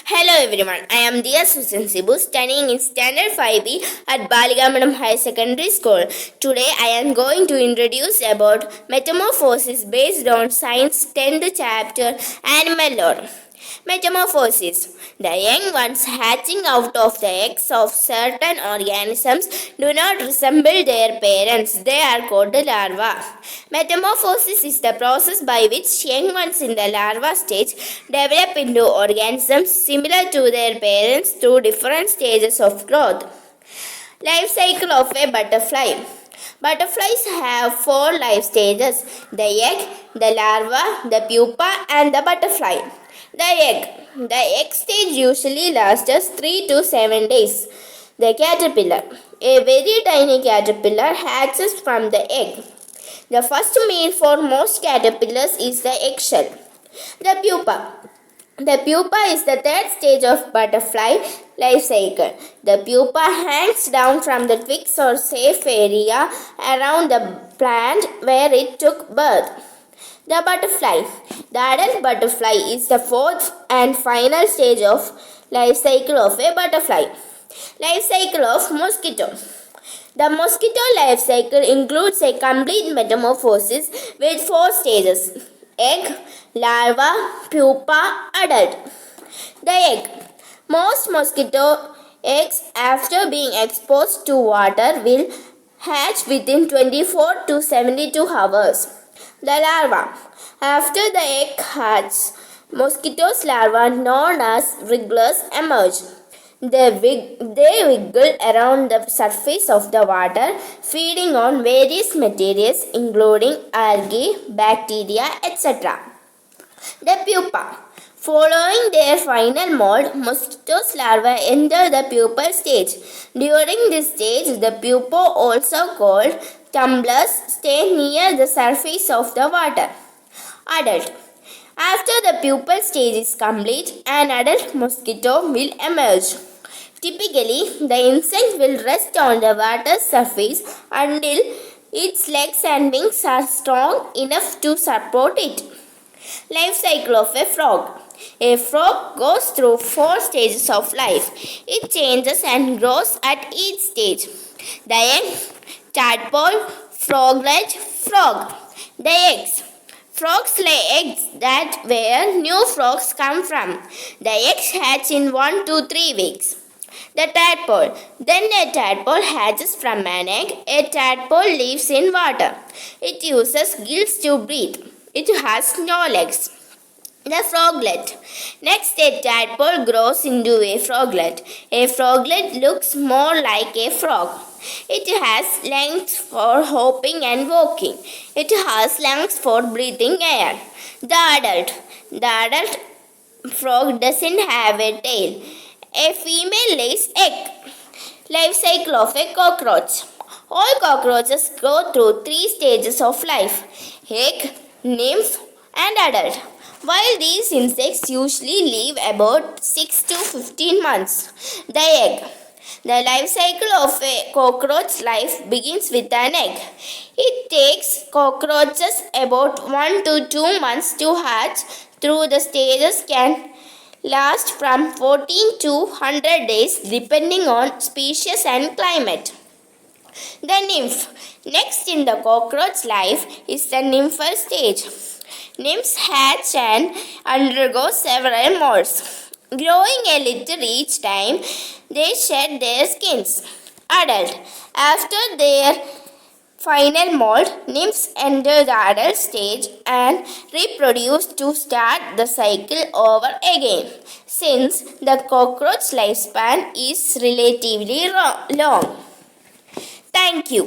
Hello everyone, I am Diya Sibu studying in Standard 5B at Balikamatom High School. Today I am going to introduce about Metamorphosis based on Science 10th chapter Animal Lore. Metamorphosis. The young ones hatching out of the eggs of certain organisms do not resemble their parents. They are called larvae. Metamorphosis is the process by which young ones in the larva stage develop into organisms similar to their parents through different stages of growth. Life cycle of a butterfly. Butterflies have 4 life stages: the egg, the larva, the pupa, and the butterfly. The egg. The egg stage usually lasts 3 to 7 days. The caterpillar. A very tiny caterpillar hatches from the egg. The first meal for most caterpillars is the eggshell. The pupa. The pupa is the third stage of butterfly life cycle. The pupa hangs down from the twigs or safe area around the plant where it took birth. The butterfly. The adult butterfly is the fourth and final stage of life cycle of a butterfly. Life cycle of mosquito. The mosquito life cycle includes a complete metamorphosis with 4 stages: egg, larva, pupa, adult. The egg. Most mosquito eggs, after being exposed to water, will hatch within 24 to 72 hours. The larva. After the egg hatches, mosquitoes larvae known as wrigglers emerge. They wiggle around the surface of the water, feeding on various materials including algae, bacteria, etc. The pupa. Following their final mold, mosquitoes larvae enter the pupal stage. During this stage, the pupa, also called tumblers, stay near the surface of the water. Adult. After the pupal stage is complete, an adult mosquito will emerge. Typically, the insect will rest on the water surface until its legs and wings are strong enough to support it. Life cycle of a frog. A frog goes through 4 stages of life. It changes and grows at each stage: the egg, tadpole, froglet, frog. The eggs. Frogs lay eggs. That where new frogs come from. The eggs hatch in 1 to 3 weeks. The tadpole. Then a tadpole hatches from an egg. A tadpole lives in water. It uses gills to breathe. It has no legs. The froglet. Next, a tadpole grows into a froglet. A froglet looks more like a frog. It has lungs for hopping and walking. It has lungs for breathing air. The adult. The adult frog doesn't have a tail. A female lays egg. Life cycle of a cockroach. All cockroaches go through 3 stages of life: egg, nymph, and adult. While these insects usually live about 6 to 15 months. The egg. The life cycle of a cockroach life begins with an egg. It takes cockroaches about 1 to 2 months to hatch. Through the stages can last from 14 to 100 days depending on species and climate. The nymph. Next in the cockroach life is the nymphal stage. Nymphs hatch and undergo several molds, growing a little each time they shed their skins. Adult. After their final mold, nymphs enter the adult stage and reproduce to start the cycle over again, since the cockroach lifespan is relatively long. Thank you.